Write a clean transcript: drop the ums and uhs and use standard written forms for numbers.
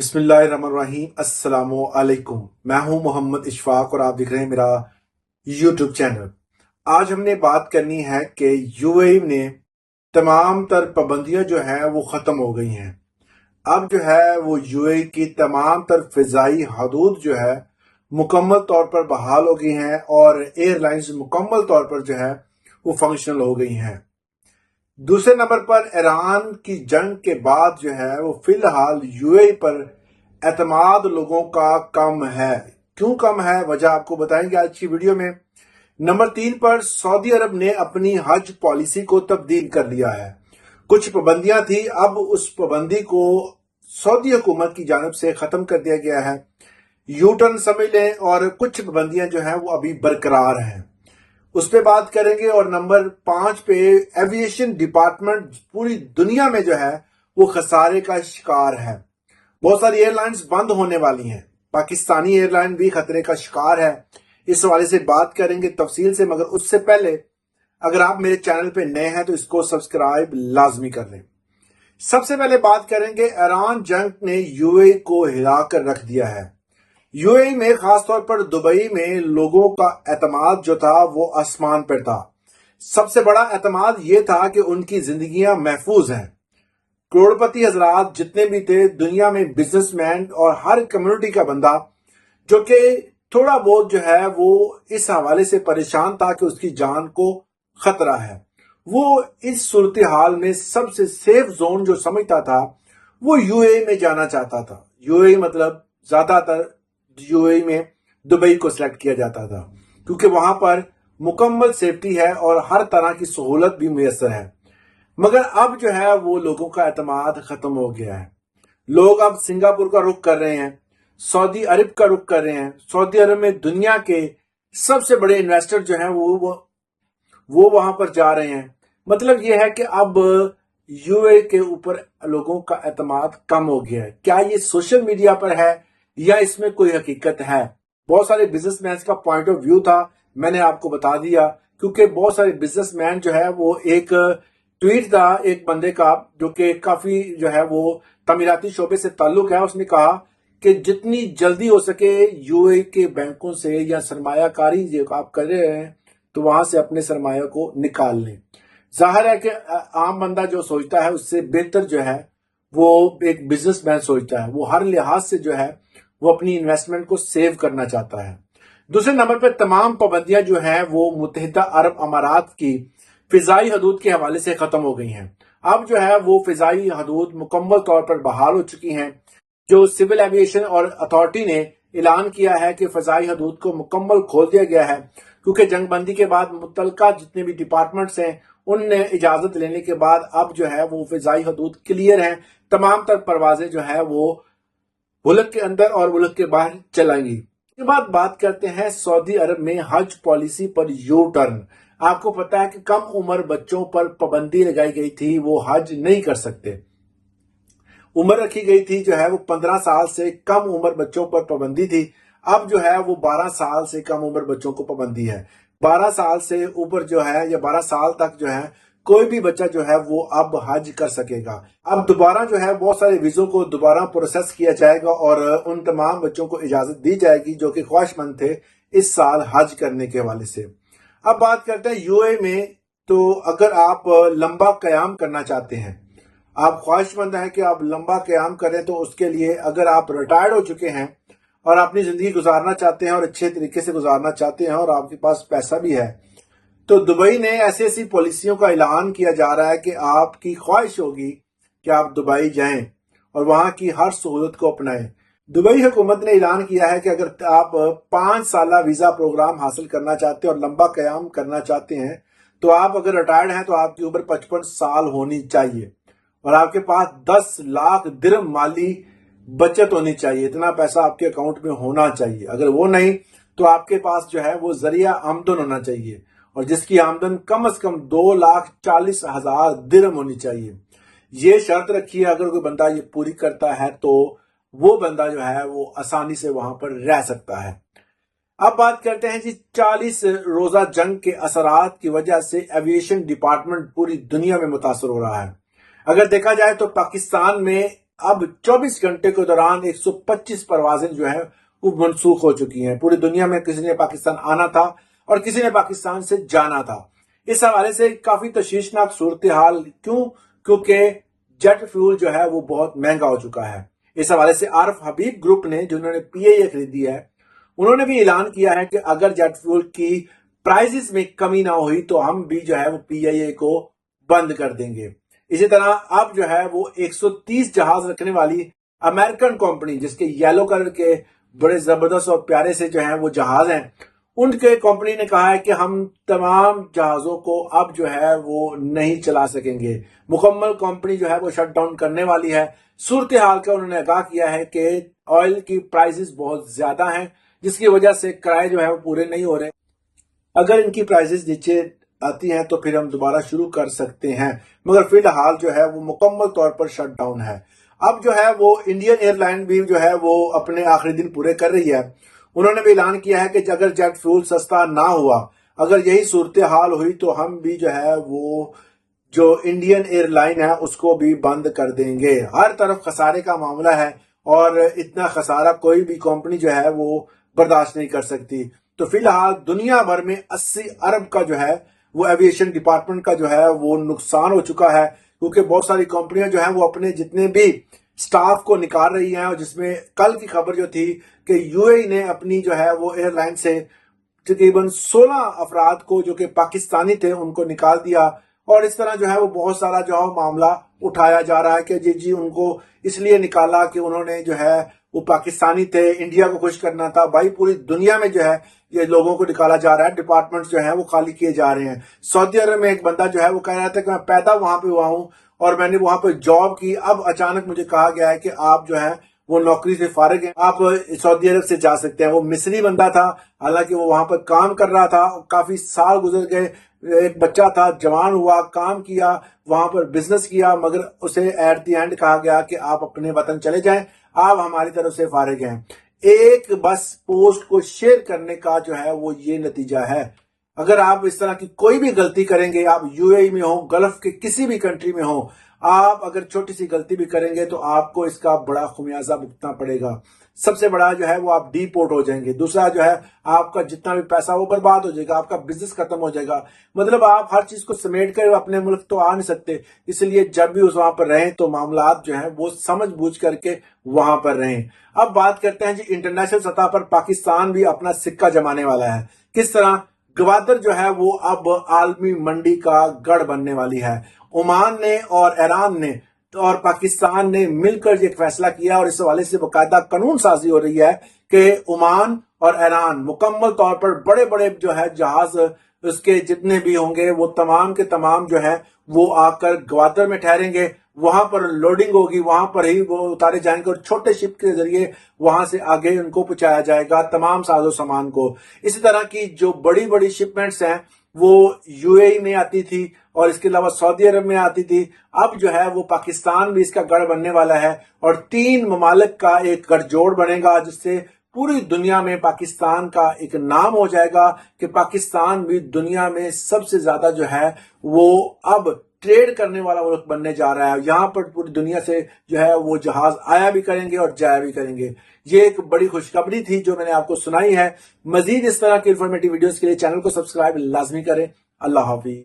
बिस्मिल्लाहिर्रहमानिर्रहीम। अस्सलामु अलैकुम। मैं हूं मोहम्मद इशफाक और आप देख रहे हैं मेरा यूट्यूब चैनल। आज हमने बात करनी है कि यूएई ने तमाम तर पाबंदियां जो है वो ख़त्म हो गई हैं। अब जो है वो यूएई की तमाम तर फ़िज़ाई हदूद जो है मुकम्मल तौर पर बहाल हो गई हैं और एयरलाइंस मुकम्मल तौर पर जो है वो फंक्शनल हो गई हैं। दूसरे नंबर पर ईरान की जंग के बाद जो है वो फिलहाल यूएई पर एतमाद लोगों का कम है। क्यों कम है, वजह आपको बताएंगे आज की वीडियो में। नंबर 3 पर सऊदी अरब ने अपनी हज पॉलिसी को तब्दील कर लिया है। कुछ पाबंदियां थी, अब उस पाबंदी को सऊदी हुकूमत की जानिब से खत्म कर दिया गया है। यू टर्न समझ लें, और कुछ पाबंदियां जो हैं वो अभी बरकरार हैं, उस पर बात करेंगे। और नंबर 5 पे एविएशन डिपार्टमेंट पूरी दुनिया में जो है वो खसारे का शिकार है। बहुत सारी एयरलाइंस बंद होने वाली हैं, पाकिस्तानी एयरलाइन भी खतरे का शिकार है। इस हवाले से बात करेंगे तफसील से, मगर उससे पहले अगर आप मेरे चैनल पे नए हैं तो इसको सब्सक्राइब लाजमी कर लें। सबसे पहले बात करेंगे, ईरान जंग ने यूएई को हिला कर रख दिया है। यूएई में खासतौर पर दुबई में लोगों का एतमाद जो था वो आसमान पर था। सबसे बड़ा एतमाद ये था कि उनकी जिंदगियां महफूज हैं। करोड़पति हजरात जितने भी थे दुनिया में, बिजनेसमैन और हर कम्युनिटी का बंदा जो कि थोड़ा बहुत जो है वो इस हवाले से परेशान था कि उसकी जान को खतरा है, वो इस सूरत हाल में सबसे सेफ जोन जो समझता था वो यूएई में जाना चाहता था। यूएई मतलब ज्यादातर यूएई में दुबई को सिलेक्ट किया जाता था, क्योंकि वहां पर मुकम्मल सेफ्टी है और हर तरह की सहूलत भी मुयसर है। मगर अब जो है वो लोगों का एतमाद खत्म हो गया है। लोग अब सिंगापुर का रुख कर रहे हैं, सऊदी अरब का रुख कर रहे हैं। सऊदी अरब में दुनिया के सबसे बड़े इन्वेस्टर जो हैं वो वहां पर जा रहे हैं। मतलब ये है कि अब यूए के ऊपर लोगों का एतमाद कम हो गया है। क्या ये सोशल मीडिया पर है या इसमें कोई हकीकत है? बहुत सारे बिजनेसमैन का पॉइंट ऑफ व्यू था, मैंने आपको बता दिया, क्योंकि बहुत सारे बिजनेसमैन जो है वो एक ट्वीट था एक बंदे का जो कि काफी जो है वो तमीराती शोबे से ताल्लुक है। उसने कहा कि जितनी जल्दी हो सके यूए के बैंकों से या सरमायाकारी जो आप कर रहे हैं तो वहां से अपने सरमाया को निकाल लें। जाहिर है कि आम बंदा जो सोचता है उससे बेहतर जो है वो एक बिजनेसमैन सोचता है। वो हर लिहाज से जो है वो अपनी इन्वेस्टमेंट को सेव करना चाहता है। दूसरे नंबर पर तमाम पाबंदियां जो हैं वो मुत्तहिदा अरब अमारात की फिजाई हदूद के हवाले से खत्म हो गई हैं। अब जो है वो फिजाई हदूद मुकम्मल तौर पर बहाल हो चुकी हैं। जो सिविल एविएशन और अथॉरिटी ने ऐलान किया है कि फिजाई हदूद को मुकम्मल खोल दिया गया है, क्योंकि जंगबंदी के बाद मुतलका जितने भी डिपार्टमेंट्स हैं उनने इजाजत लेने के बाद अब जो है वो फिजाई हदूद क्लियर हैं। तमाम तर परवाजें जो है वो मुल्क के अंदर और मुल्क के बाहर चलाएंगी। इसके बाद बात करते हैं सऊदी अरब में हज पॉलिसी पर यू टर्न। आपको पता है कि कम उम्र बच्चों पर पाबंदी लगाई गई थी, वो हज नहीं कर सकते। उम्र रखी गई थी जो है वो 15 साल से कम उम्र बच्चों पर पाबंदी थी। अब जो है वो 12 साल से कम उम्र बच्चों को पाबंदी है। 12 साल से ऊपर जो है या 12 साल तक जो है कोई भी बच्चा जो है वो अब हज कर सकेगा। अब दोबारा जो है बहुत सारे वीजों को दोबारा प्रोसेस किया जाएगा और उन तमाम बच्चों को इजाजत दी जाएगी जो कि ख्वाहिशमंद थे इस साल हज करने के हवाले से। अब बात करते हैं यूए में। तो अगर आप लंबा कयाम करना चाहते हैं, आप ख्वाहिशमंद हैं कि आप लंबा कयाम करें, तो उसके लिए अगर आप रिटायर्ड हो चुके हैं और अपनी जिंदगी गुजारना चाहते हैं और अच्छे तरीके से गुजारना चाहते हैं और आपके पास पैसा भी है, तो दुबई ने ऐसी ऐसी पॉलिसियों का ऐलान किया जा रहा है कि आपकी ख्वाहिश होगी कि आप दुबई जाएं और वहां की हर सहूलत को अपनाएं। दुबई हुकूमत ने ऐलान किया है कि अगर आप 5 साल वीजा प्रोग्राम हासिल करना चाहते हैं और लंबा कयाम करना चाहते हैं, तो आप अगर रिटायर्ड हैं तो आपकी उम्र 55 साल होनी चाहिए और आपके पास 10 लाख दिरहम माली बचत होनी चाहिए। इतना पैसा आपके अकाउंट में होना चाहिए। अगर वो नहीं तो आपके पास जो है वो जरिया आमदन होना चाहिए, और जिसकी आमदन कम से कम 2,40,000 दिरहम होनी चाहिए। ये शर्त रखी है, अगर कोई बंदा ये पूरी करता है तो वो बंदा जो है वो आसानी से वहां पर रह सकता है। अब बात करते हैं जी 40 रोजा जंग के असरात की वजह से एविएशन डिपार्टमेंट पूरी दुनिया में मुतासर हो रहा है। अगर देखा जाए तो पाकिस्तान में अब 24 घंटे के दौरान 125 परवाजें जो है वो मनसूख हो चुकी हैं। पूरी दुनिया में किसी ने पाकिस्तान आना था और किसी ने पाकिस्तान से जाना था। इस हवाले से काफी तशवीशनाक सूरत हाल। क्यों? क्योंकि जेट फ्यूल जो है वो बहुत महंगा हो चुका है। इस हवाले से आरफ हबीब ग्रुप ने, जिन्होंने पीआईए खरीदी है, उन्होंने भी ऐलान किया है कि अगर जेट फ्यूल की प्राइसेस में कमी ना हुई तो हम भी जो है वो पीआईए को बंद कर देंगे। इसी तरह अब जो है वो 130 जहाज रखने वाली अमेरिकन कंपनी, जिसके येलो कलर के बड़े जबरदस्त और प्यारे से जो है वो जहाज हैं, उनके कंपनी ने कहा है कि हम तमाम जहाजों को अब जो है वो नहीं चला सकेंगे। मुकम्मल कंपनी जो है वो शट डाउन करने वाली है। सूरत हाल का उन्होंने आगाह किया है कि ऑयल की प्राइसेस बहुत ज्यादा हैं, जिसकी वजह से किराए जो है वो पूरे नहीं हो रहे। अगर इनकी प्राइसेस नीचे आती हैं तो फिर हम दोबारा शुरू कर सकते हैं, मगर फिलहाल जो है वो मुकम्मल तौर पर शट डाउन है। अब जो है वो इंडियन एयरलाइन भी जो है वो अपने आखिरी दिन पूरे कर रही है। उन्होंने भी ऐलान किया है कि अगर जेट फ्यूल सस्ता ना हुआ, अगर यही सूरत हाल हुई तो हम भी जो है वो जो इंडियन एयरलाइन है उसको भी बंद कर देंगे। हर तरफ खसारे का मामला है और इतना खसारा कोई भी कंपनी जो है वो बर्दाश्त नहीं कर सकती। तो फिलहाल दुनिया भर में 80 अरब का जो है वो एविएशन डिपार्टमेंट का जो है वो नुकसान हो चुका है, क्योंकि बहुत सारी कंपनियां जो है वो अपने जितने भी स्टाफ को निकाल रही हैं। और जिसमें कल की खबर जो थी कि यूएई ने अपनी जो है वो एयरलाइन से तकरीबन 16 अफराद को जो कि पाकिस्तानी थे उनको निकाल दिया। और इस तरह जो है वो बहुत सारा जो है मामला उठाया जा रहा है कि जी उनको इसलिए निकाला कि उन्होंने जो है वो पाकिस्तानी थे, इंडिया को खुश करना था। भाई पूरी दुनिया में जो है ये लोगों को निकाला जा रहा है, डिपार्टमेंट्स जो है वो खाली किए जा रहे हैं। सऊदी अरब में एक बंदा जो है वो कह रहा था कि मैं पैदा वहां पे हुआ हूं और मैंने वहां पर जॉब की, अब अचानक मुझे कहा गया है कि आप जो है वो नौकरी से फारिग हैं, आप सऊदी अरब से जा सकते हैं। वो मिस्री बंदा था, हालांकि वो वहां पर काम कर रहा था, काफी साल गुजर गए, एक बच्चा था, जवान हुआ, काम किया, वहां पर बिजनेस किया, मगर उसे एट द एंड कहा गया कि आप अपने वतन चले जाएं, आप हमारी तरफ से फारिग हैं। एक बस पोस्ट को शेयर करने का जो है वो ये नतीजा है। अगर आप इस तरह की कोई भी गलती करेंगे, आप यूएई में हो, गल्फ के किसी भी कंट्री में हो, आप अगर छोटी सी गलती भी करेंगे तो आपको इसका बड़ा खुमियाजा भुगतना पड़ेगा। सबसे बड़ा जो है वो आप डिपोर्ट हो जाएंगे। दूसरा जो है आपका जितना भी पैसा वो बर्बाद हो जाएगा, आपका बिजनेस खत्म हो जाएगा। मतलब आप हर चीज को समेट कर अपने मुल्क तो आ नहीं सकते, इसलिए जब भी उस वहां पर रहें तो मामलात जो है वो समझ बूझ करके वहां पर रहें। अब बात करते हैं जी, इंटरनेशनल सतह पर पाकिस्तान भी अपना सिक्का जमाने वाला है। किस तरह? गवादर जो है वो अब आलमी मंडी का गढ़ बनने वाली है। ओमान ने और ईरान ने और पाकिस्तान ने मिलकर एक फैसला किया और इस हवाले से बाकायदा कानून साजी हो रही है कि ओमान और ईरान मुकम्मल तौर पर बड़े बड़े जो है जहाज उसके जितने भी होंगे वो तमाम के तमाम जो है वो आकर गवादर में ठहरेंगे, वहां पर लोडिंग होगी, वहां पर ही वो उतारे जाएंगे और छोटे शिप के जरिए वहां से आगे उनको पहुंचाया जाएगा तमाम साजो सामान को। इसी तरह की जो बड़ी बड़ी शिपमेंट्स हैं वो यूएई में आती थी और इसके अलावा सऊदी अरब में आती थी। अब जो है वो पाकिस्तान भी इसका गढ़ बनने वाला है और 3 ममालिक का एक गठजोड़ बनेगा, जिससे पूरी दुनिया में पाकिस्तान का एक नाम हो जाएगा कि पाकिस्तान भी दुनिया में सबसे ज्यादा जो है वो अब ट्रेड करने वाला मुल्क बनने जा रहा है। यहाँ पर पूरी दुनिया से जो है वो जहाज आया भी करेंगे और जाया भी करेंगे। ये एक बड़ी खुशखबरी थी जो मैंने आपको सुनाई है। मजीद इस तरह की इंफॉर्मेटिव वीडियोस के लिए चैनल को सब्सक्राइब लाजमी करें। अल्लाह हाफिज।